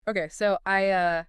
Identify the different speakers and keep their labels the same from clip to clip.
Speaker 1: Okay, so I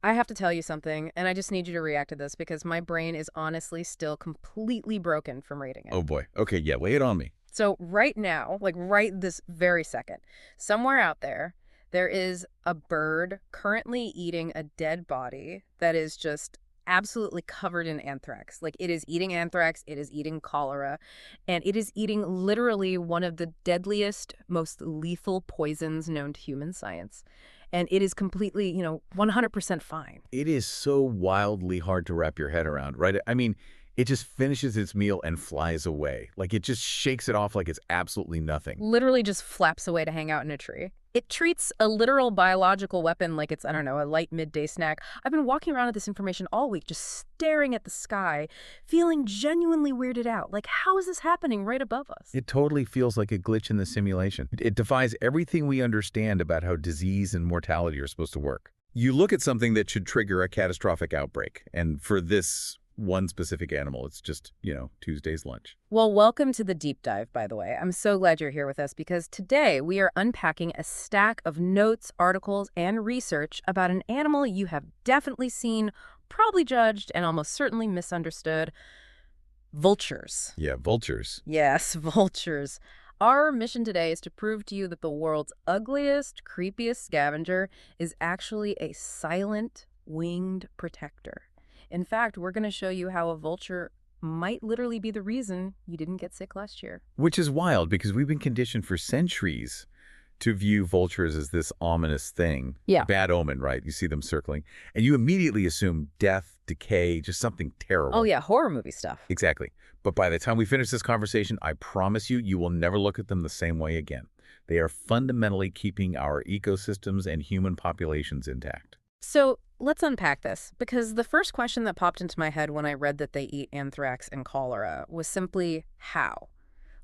Speaker 1: have to tell you something, and I just need you to react to this because my brain is honestly still completely broken from reading it.
Speaker 2: Oh boy. Okay, yeah, lay it on me.
Speaker 1: So right now, like right this very second, somewhere out there, there is a bird currently eating a dead body that is just absolutely covered in anthrax. Like it is eating anthrax, it is eating cholera, and it is eating literally one of the deadliest, most lethal poisons known to human science. And it is completely, 100% fine.
Speaker 2: It is so wildly hard to wrap your head around, right? I mean, it just finishes its meal and flies away. Like it just shakes it off like it's absolutely nothing.
Speaker 1: Literally just flaps away to hang out in a tree. It treats a literal biological weapon like it's, I don't know, a light midday snack. I've been walking around with this information all week, just staring at the sky, feeling genuinely weirded out. Like, how is this happening right above us?
Speaker 2: It totally feels like a glitch in the simulation. It defies everything we understand about how disease and mortality are supposed to work. You look at something that should trigger a catastrophic outbreak, and for this one specific animal, it's just, Tuesday's lunch.
Speaker 1: Well, welcome to the deep dive, by the way. I'm so glad you're here with us because today we are unpacking a stack of notes, articles, and research about an animal you have definitely seen, probably judged, and almost certainly misunderstood. Vultures.
Speaker 2: Yeah, vultures.
Speaker 1: Yes, vultures. Our mission today is to prove to you that the world's ugliest, creepiest scavenger is actually a silent, winged protector. In fact, we're going to show you how a vulture might literally be the reason you didn't get sick last year.
Speaker 2: Which is wild because we've been conditioned for centuries to view vultures as this ominous thing.
Speaker 1: Yeah.
Speaker 2: Bad omen, right? You see them circling, and you immediately assume death, decay, just something terrible.
Speaker 1: Oh, yeah, horror movie stuff.
Speaker 2: Exactly. But by the time we finish this conversation, I promise you, you will never look at them the same way again. They are fundamentally keeping our ecosystems and human populations intact.
Speaker 1: So let's unpack this, because the first question that popped into my head when I read that they eat anthrax and cholera was simply how?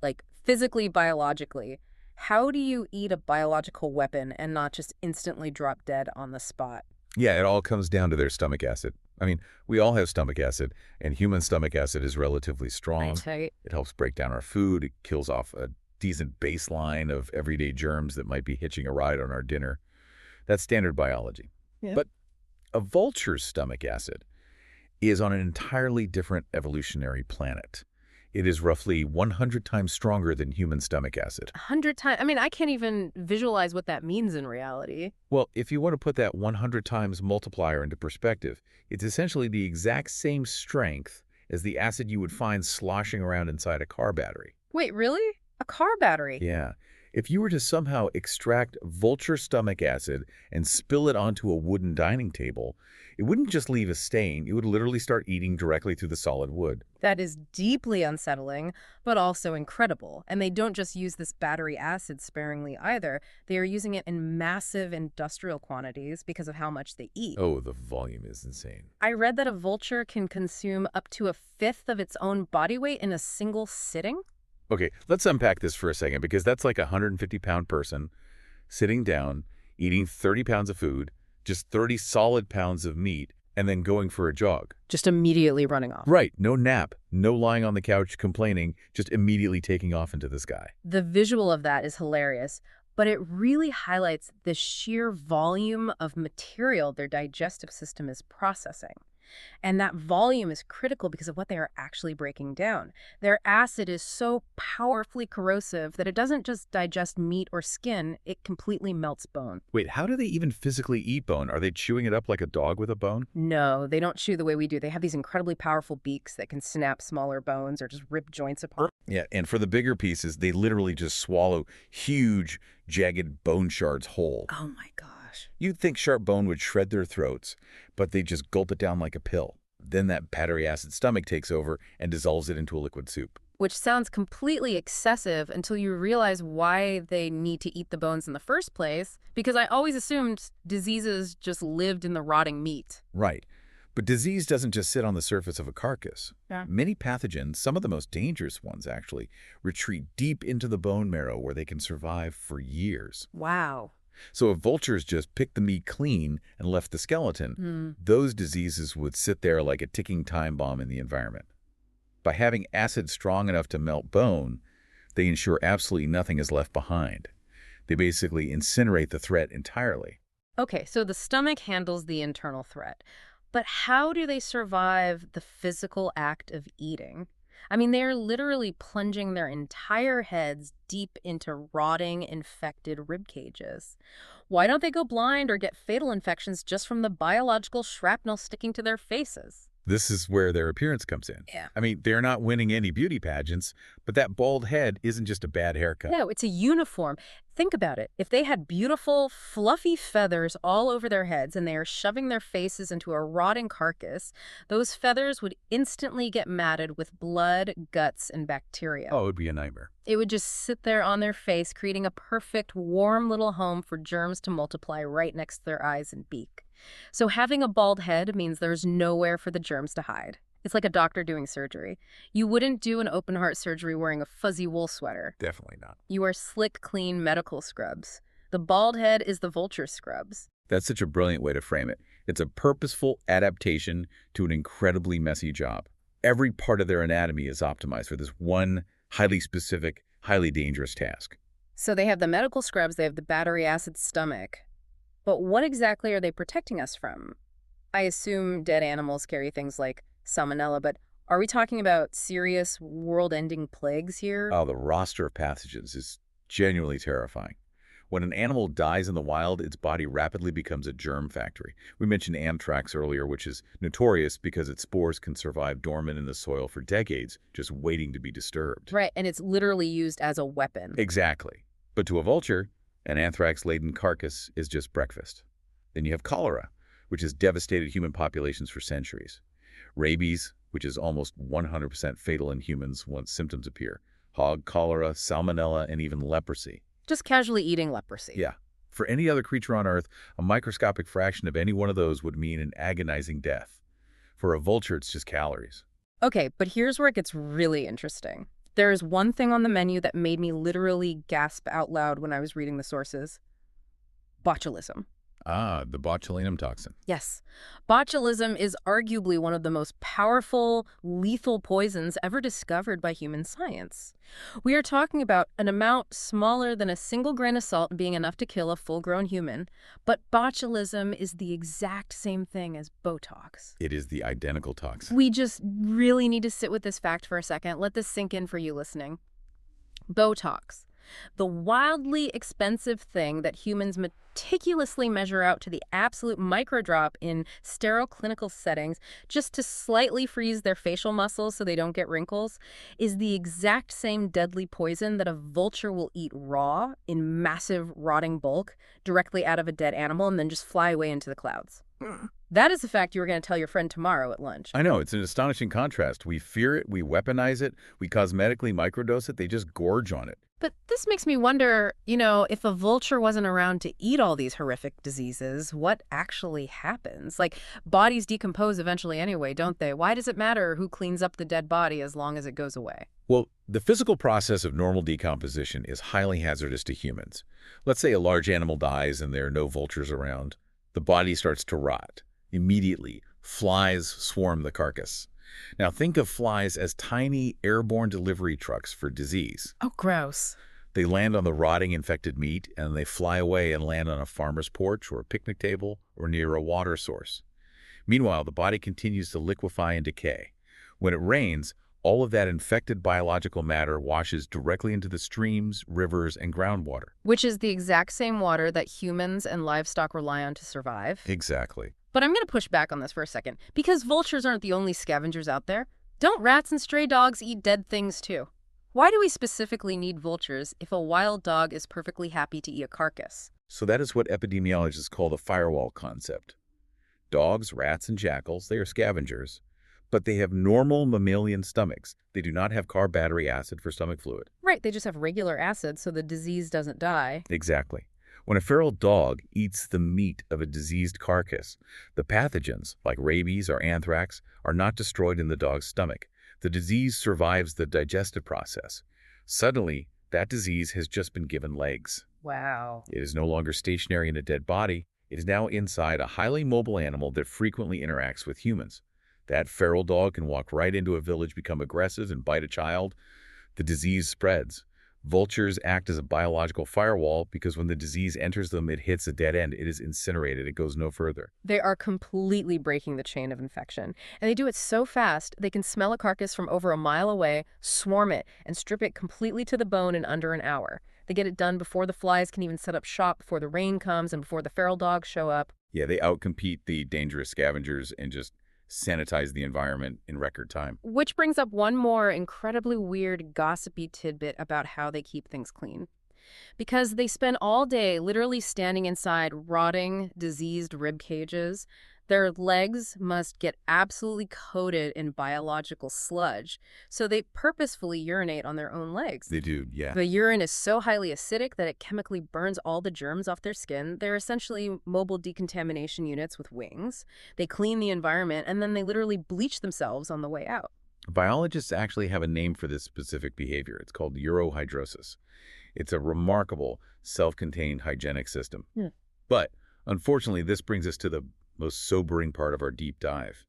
Speaker 1: Like physically, biologically, how do you eat a biological weapon and not just instantly drop dead on the spot?
Speaker 2: Yeah, it all comes down to their stomach acid. I mean, we all have stomach acid, and human stomach acid is relatively strong.
Speaker 1: Right.
Speaker 2: It helps break down our food. It kills off a decent baseline of everyday germs that might be hitching a ride on our dinner. That's standard biology.
Speaker 1: Yeah.
Speaker 2: But a vulture's stomach acid is on an entirely different evolutionary planet. It is roughly 100 times stronger than human stomach acid.
Speaker 1: 100 times. I mean, I can't even visualize what that means in reality.
Speaker 2: Well, if you want to put that 100 times multiplier into perspective, it's essentially the exact same strength as the acid you would find sloshing around inside a car battery.
Speaker 1: Wait, really? A car battery?
Speaker 2: Yeah. If you were to somehow extract vulture stomach acid and spill it onto a wooden dining table, it wouldn't just leave a stain, it would literally start eating directly through the solid wood.
Speaker 1: That is deeply unsettling, but also incredible. And they don't just use this battery acid sparingly either. They are using it in massive industrial quantities because of how much they eat.
Speaker 2: Oh, the volume is insane.
Speaker 1: I read that a vulture can consume up to a fifth of its own body weight in a single sitting.
Speaker 2: Okay, let's unpack this for a second because that's like a 150-pound person sitting down, eating 30 pounds of food, just 30 solid pounds of meat, and then going for a jog.
Speaker 1: Just immediately running off.
Speaker 2: Right, no nap, no lying on the couch complaining, just immediately taking off into the sky.
Speaker 1: The visual of that is hilarious, but it really highlights the sheer volume of material their digestive system is processing. And that volume is critical because of what they are actually breaking down. Their acid is so powerfully corrosive that it doesn't just digest meat or skin, it completely melts bone.
Speaker 2: Wait, how do they even physically eat bone? Are they chewing it up like a dog with a bone?
Speaker 1: No, they don't chew the way we do. They have these incredibly powerful beaks that can snap smaller bones or just rip joints apart.
Speaker 2: Yeah, and for the bigger pieces, they literally just swallow huge, jagged bone shards whole.
Speaker 1: Oh my gosh.
Speaker 2: You'd think sharp bone would shred their throats, but they just gulp it down like a pill. Then that battery acid stomach takes over and dissolves it into a liquid soup.
Speaker 1: Which sounds completely excessive until you realize why they need to eat the bones in the first place, because I always assumed diseases just lived in the rotting meat.
Speaker 2: Right. But disease doesn't just sit on the surface of a carcass.
Speaker 1: Yeah.
Speaker 2: Many pathogens, some of the most dangerous ones actually, retreat deep into the bone marrow where they can survive for years.
Speaker 1: Wow.
Speaker 2: So if vultures just picked the meat clean and left the skeleton, those diseases would sit there like a ticking time bomb in the environment. By having acid strong enough to melt bone, they ensure absolutely nothing is left behind. They basically incinerate the threat entirely.
Speaker 1: Okay, so the stomach handles the internal threat. But how do they survive the physical act of eating? I mean, they're literally plunging their entire heads deep into rotting, infected rib cages. Why don't they go blind or get fatal infections just from the biological shrapnel sticking to their faces?
Speaker 2: This is where their appearance comes in.
Speaker 1: Yeah.
Speaker 2: I mean, they're not winning any beauty pageants, but that bald head isn't just a bad haircut.
Speaker 1: No, it's a uniform. Think about it. If they had beautiful, fluffy feathers all over their heads and they are shoving their faces into a rotting carcass, those feathers would instantly get matted with blood, guts, and bacteria.
Speaker 2: Oh, it would be a nightmare.
Speaker 1: It would just sit there on their face, creating a perfect, warm little home for germs to multiply right next to their eyes and beak. So having a bald head means there's nowhere for the germs to hide. It's like a doctor doing surgery. You wouldn't do an open heart surgery wearing a fuzzy wool sweater.
Speaker 2: Definitely not.
Speaker 1: You wear slick, clean medical scrubs. The bald head is the vulture scrubs.
Speaker 2: That's such a brilliant way to frame it. It's a purposeful adaptation to an incredibly messy job. Every part of their anatomy is optimized for this one highly specific, highly dangerous task.
Speaker 1: So they have the medical scrubs, they have the battery acid stomach. But what exactly are they protecting us from? I assume dead animals carry things like salmonella, but are we talking about serious world-ending plagues here?
Speaker 2: Oh, the roster of pathogens is genuinely terrifying. When an animal dies in the wild, its body rapidly becomes a germ factory. We mentioned anthrax earlier, which is notorious because its spores can survive dormant in the soil for decades, just waiting to be disturbed.
Speaker 1: Right, and it's literally used as a weapon.
Speaker 2: Exactly. But to a vulture, an anthrax-laden carcass is just breakfast. Then you have cholera, which has devastated human populations for centuries. Rabies, which is almost 100% fatal in humans once symptoms appear. Hog cholera, salmonella, and even leprosy.
Speaker 1: Just casually eating leprosy.
Speaker 2: Yeah. For any other creature on Earth, a microscopic fraction of any one of those would mean an agonizing death. For a vulture, it's just calories.
Speaker 1: Okay, but here's where it gets really interesting. There is one thing on the menu that made me literally gasp out loud when I was reading the sources. Botulism.
Speaker 2: Ah, the botulinum toxin.
Speaker 1: Yes. Botulism is arguably one of the most powerful, lethal poisons ever discovered by human science. We are talking about an amount smaller than a single grain of salt being enough to kill a full-grown human, but botulism is the exact same thing as Botox.
Speaker 2: It is the identical toxin.
Speaker 1: We just really need to sit with this fact for a second. Let this sink in for you listening. Botox. The wildly expensive thing that humans meticulously measure out to the absolute microdrop in sterile clinical settings just to slightly freeze their facial muscles so they don't get wrinkles is the exact same deadly poison that a vulture will eat raw in massive rotting bulk directly out of a dead animal and then just fly away into the clouds. That is the fact you were going to tell your friend tomorrow at lunch.
Speaker 2: I know, it's an astonishing contrast. We fear it, we weaponize it, we cosmetically microdose it, they just gorge on it.
Speaker 1: But this makes me wonder, if a vulture wasn't around to eat all these horrific diseases, what actually happens? Like, bodies decompose eventually anyway, don't they? Why does it matter who cleans up the dead body as long as it goes away?
Speaker 2: Well, the physical process of normal decomposition is highly hazardous to humans. Let's say a large animal dies and there are no vultures around. The body starts to rot. Immediately, flies swarm the carcass. Now think of flies as tiny airborne delivery trucks for disease.
Speaker 1: Oh, gross.
Speaker 2: They land on the rotting infected meat and they fly away and land on a farmer's porch or a picnic table or near a water source. Meanwhile, the body continues to liquefy and decay. When it rains, all of that infected biological matter washes directly into the streams, rivers, and groundwater.
Speaker 1: Which is the exact same water that humans and livestock rely on to survive.
Speaker 2: Exactly.
Speaker 1: But I'm going to push back on this for a second, because vultures aren't the only scavengers out there. Don't rats and stray dogs eat dead things too? Why do we specifically need vultures if a wild dog is perfectly happy to eat a carcass?
Speaker 2: So that is what epidemiologists call the firewall concept. Dogs, rats, and jackals, they are scavengers, but they have normal mammalian stomachs. They do not have carb battery acid for stomach fluid.
Speaker 1: Right, they just have regular acid so the disease doesn't die.
Speaker 2: Exactly. When a feral dog eats the meat of a diseased carcass, the pathogens, like rabies or anthrax, are not destroyed in the dog's stomach. The disease survives the digestive process. Suddenly, that disease has just been given legs.
Speaker 1: Wow.
Speaker 2: It is no longer stationary in a dead body. It is now inside a highly mobile animal that frequently interacts with humans. That feral dog can walk right into a village, become aggressive, and bite a child. The disease spreads. Vultures act as a biological firewall because when the disease enters them, it hits a dead end. It is incinerated. It goes no further.
Speaker 1: They are completely breaking the chain of infection. And they do it so fast, they can smell a carcass from over a mile away, swarm it, and strip it completely to the bone in under an hour. They get it done before the flies can even set up shop, before the rain comes, and before the feral dogs show up.
Speaker 2: Yeah, they outcompete the dangerous scavengers and just sanitize the environment in record time.
Speaker 1: Which brings up one more incredibly weird, gossipy tidbit about how they keep things clean. Because they spend all day literally standing inside rotting, diseased rib cages, their legs must get absolutely coated in biological sludge, so they purposefully urinate on their own legs.
Speaker 2: They do, yeah.
Speaker 1: The urine is so highly acidic that it chemically burns all the germs off their skin. They're essentially mobile decontamination units with wings. They clean the environment, and then they literally bleach themselves on the way out.
Speaker 2: Biologists actually have a name for this specific behavior. It's called urohydrosis. It's a remarkable self-contained hygienic system.
Speaker 1: Hmm.
Speaker 2: But unfortunately, this brings us to the most sobering part of our deep dive.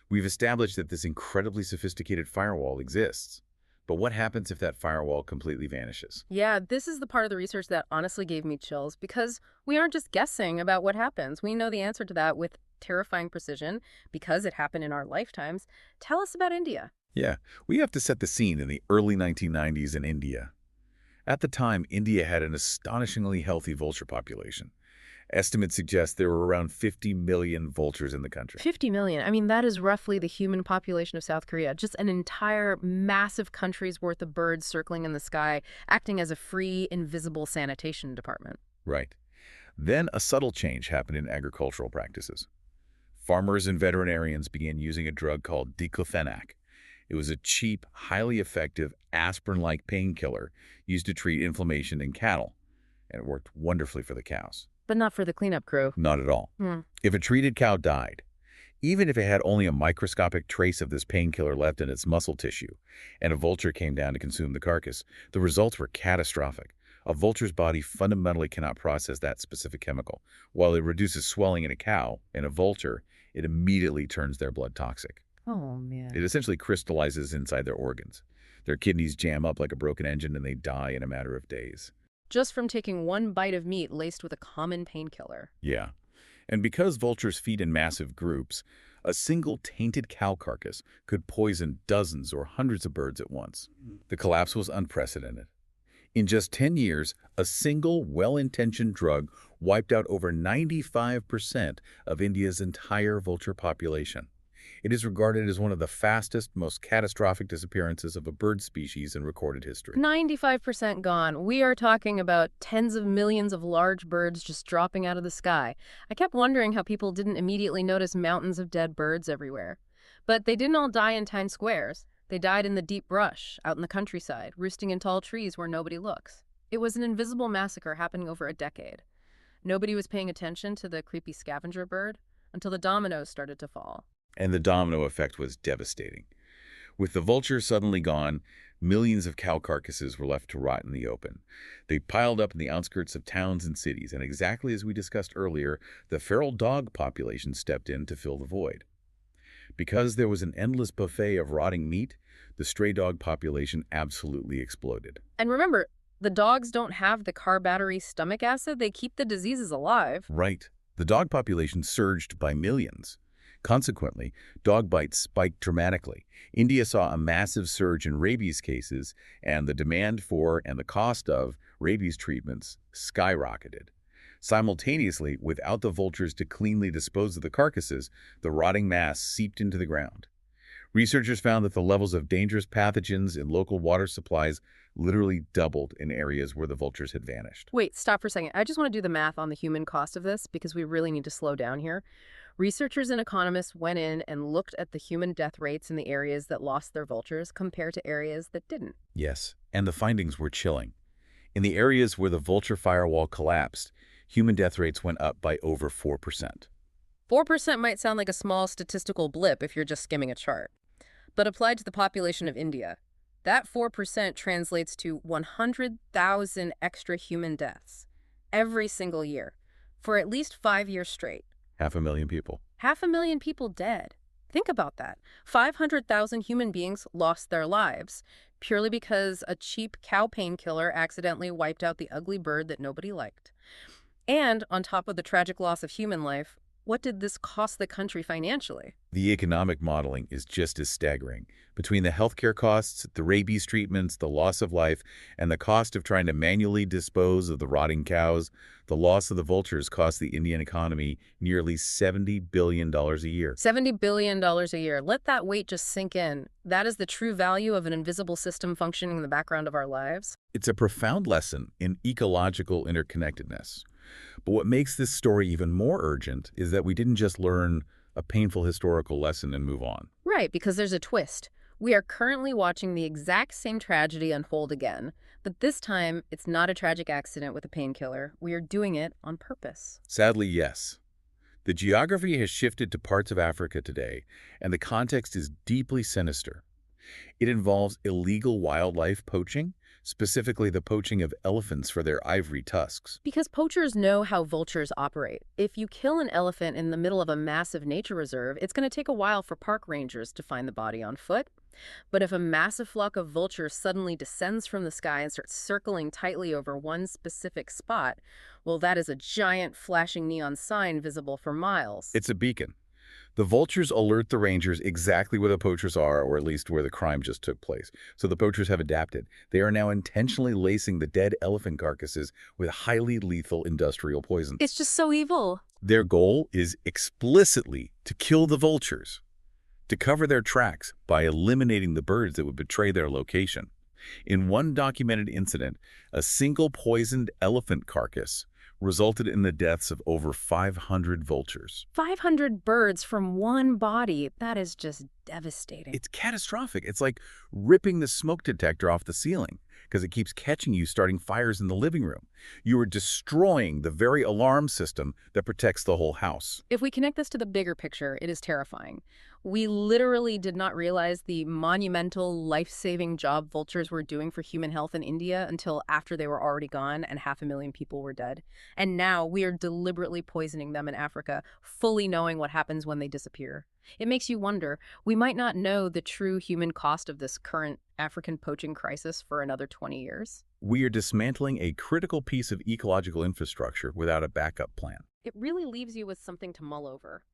Speaker 2: We've established that this incredibly sophisticated firewall exists. But what happens if that firewall completely vanishes?
Speaker 1: Yeah, this is the part of the research that honestly gave me chills because we aren't just guessing about what happens. We know the answer to that with terrifying precision because it happened in our lifetimes. Tell us about India.
Speaker 2: Yeah, we have to set the scene in the early 1990s in India. At the time, India had an astonishingly healthy vulture population. Estimates suggest there were around 50 million vultures in the country.
Speaker 1: 50 million. I mean, that is roughly the human population of South Korea. Just an entire massive country's worth of birds circling in the sky, acting as a free, invisible sanitation department.
Speaker 2: Right. Then a subtle change happened in agricultural practices. Farmers and veterinarians began using a drug called diclofenac. It was a cheap, highly effective, aspirin-like painkiller used to treat inflammation in cattle, and it worked wonderfully for the cows.
Speaker 1: But not for the cleanup crew.
Speaker 2: Not at all. If a treated cow died, even if it had only a microscopic trace of this painkiller left in its muscle tissue, and a vulture came down to consume the carcass, the results were catastrophic. A vulture's body fundamentally cannot process that specific chemical. While it reduces swelling in a cow, in a vulture, it immediately turns their blood toxic.
Speaker 1: Oh, man.
Speaker 2: It essentially crystallizes inside their organs. Their kidneys jam up like a broken engine and they die in a matter of days.
Speaker 1: Just from taking one bite of meat laced with a common painkiller.
Speaker 2: Yeah. And because vultures feed in massive groups, a single tainted cow carcass could poison dozens or hundreds of birds at once. The collapse was unprecedented. In just 10 years, a single well-intentioned drug wiped out over 95% of India's entire vulture population. It is regarded as one of the fastest, most catastrophic disappearances of a bird species in recorded history.
Speaker 1: 95% gone. We are talking about tens of millions of large birds just dropping out of the sky. I kept wondering how people didn't immediately notice mountains of dead birds everywhere. But they didn't all die in tiny squares. They died in the deep brush, out in the countryside, roosting in tall trees where nobody looks. It was an invisible massacre happening over a decade. Nobody was paying attention to the creepy scavenger bird until the dominoes started to fall.
Speaker 2: And the domino effect was devastating. With the vulture suddenly gone, millions of cow carcasses were left to rot in the open. They piled up in the outskirts of towns and cities, and exactly as we discussed earlier, the feral dog population stepped in to fill the void. Because there was an endless buffet of rotting meat, the stray dog population absolutely exploded.
Speaker 1: And remember, the dogs don't have the car battery stomach acid. They keep the diseases alive.
Speaker 2: Right. The dog population surged by millions. Consequently, dog bites spiked dramatically. India saw a massive surge in rabies cases, and the demand for and the cost of rabies treatments skyrocketed. Simultaneously, without the vultures to cleanly dispose of the carcasses, the rotting mass seeped into the ground. Researchers found that the levels of dangerous pathogens in local water supplies literally doubled in areas where the vultures had vanished.
Speaker 1: Wait, stop for a second. I just want to do the math on the human cost of this because we really need to slow down here. Researchers and economists went in and looked at the human death rates in the areas that lost their vultures compared to areas that didn't.
Speaker 2: Yes, and the findings were chilling. In the areas where the vulture firewall collapsed, human death rates went up by over 4%.
Speaker 1: 4% might sound like a small statistical blip if you're just skimming a chart. But applied to the population of India, that 4% translates to 100,000 extra human deaths every single year for at least 5 years straight.
Speaker 2: 500,000 people.
Speaker 1: 500,000 people dead. Think about that. 500,000 human beings lost their lives. purely because a cheap cow painkiller accidentally wiped out the ugly bird that nobody liked. And on top of the tragic loss of human life, what did this cost the country financially?
Speaker 2: The economic modeling is just as staggering. Between the healthcare costs, the rabies treatments, the loss of life, and the cost of trying to manually dispose of the rotting cows, the loss of the vultures cost the Indian economy nearly $70 billion a year.
Speaker 1: $70 billion a year. Let that weight just sink in. That is the true value of an invisible system functioning in the background of our lives.
Speaker 2: It's a profound lesson in ecological interconnectedness. But what makes this story even more urgent is that we didn't just learn a painful historical lesson and move on.
Speaker 1: Right, because there's a twist. We are currently watching the exact same tragedy unfold again, but this time it's not a tragic accident with a painkiller. We are doing it on purpose.
Speaker 2: Sadly, yes. The geography has shifted to parts of Africa today, and the context is deeply sinister. It involves illegal wildlife poaching, specifically the poaching of elephants for their ivory tusks.
Speaker 1: Because poachers know how vultures operate. If you kill an elephant in the middle of a massive nature reserve, it's going to take a while for park rangers to find the body on foot. But if a massive flock of vultures suddenly descends from the sky and starts circling tightly over one specific spot, well, that is a giant flashing neon sign visible for miles.
Speaker 2: It's a beacon. The vultures alert the rangers exactly where the poachers are, or at least where the crime just took place. So the poachers have adapted. They are now intentionally lacing the dead elephant carcasses with highly lethal industrial poisons.
Speaker 1: It's just so evil.
Speaker 2: Their goal is explicitly to kill the vultures, to cover their tracks by eliminating the birds that would betray their location. In one documented incident, a single poisoned elephant carcass resulted in the deaths of over 500 vultures.
Speaker 1: 500 birds from one body. That is just devastating.
Speaker 2: It's catastrophic. It's like ripping the smoke detector off the ceiling because it keeps catching you starting fires in the living room. You are destroying the very alarm system that protects the whole house.
Speaker 1: If we connect this to the bigger picture, it is terrifying. We literally did not realize the monumental, life-saving job vultures were doing for human health in India until after they were already gone and 500,000 people were dead. And now we are deliberately poisoning them in Africa, fully knowing what happens when they disappear. It makes you wonder, we might not know the true human cost of this current African poaching crisis for another 20 years.
Speaker 2: We are dismantling a critical piece of ecological infrastructure without a backup plan.
Speaker 1: It really leaves you with something to mull over.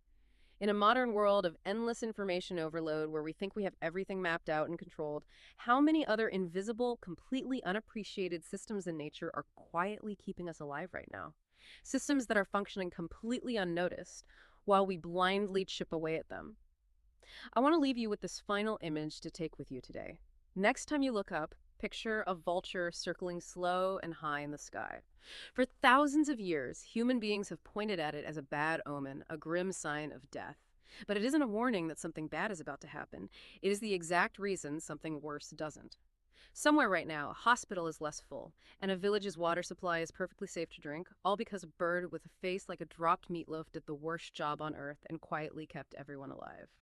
Speaker 1: In a modern world of endless information overload where we think we have everything mapped out and controlled, how many other invisible, completely unappreciated systems in nature are quietly keeping us alive right now? Systems that are functioning completely unnoticed while we blindly chip away at them. I want to leave you with this final image to take with you today. Next time you look up, picture a vulture circling slow and high in the sky. For thousands of years, human beings have pointed at it as a bad omen, a grim sign of death. But it isn't a warning that something bad is about to happen. It is the exact reason something worse doesn't. Somewhere right now, a hospital is less full, and a village's water supply is perfectly safe to drink, all because a bird with a face like a dropped meatloaf did the worst job on Earth and quietly kept everyone alive.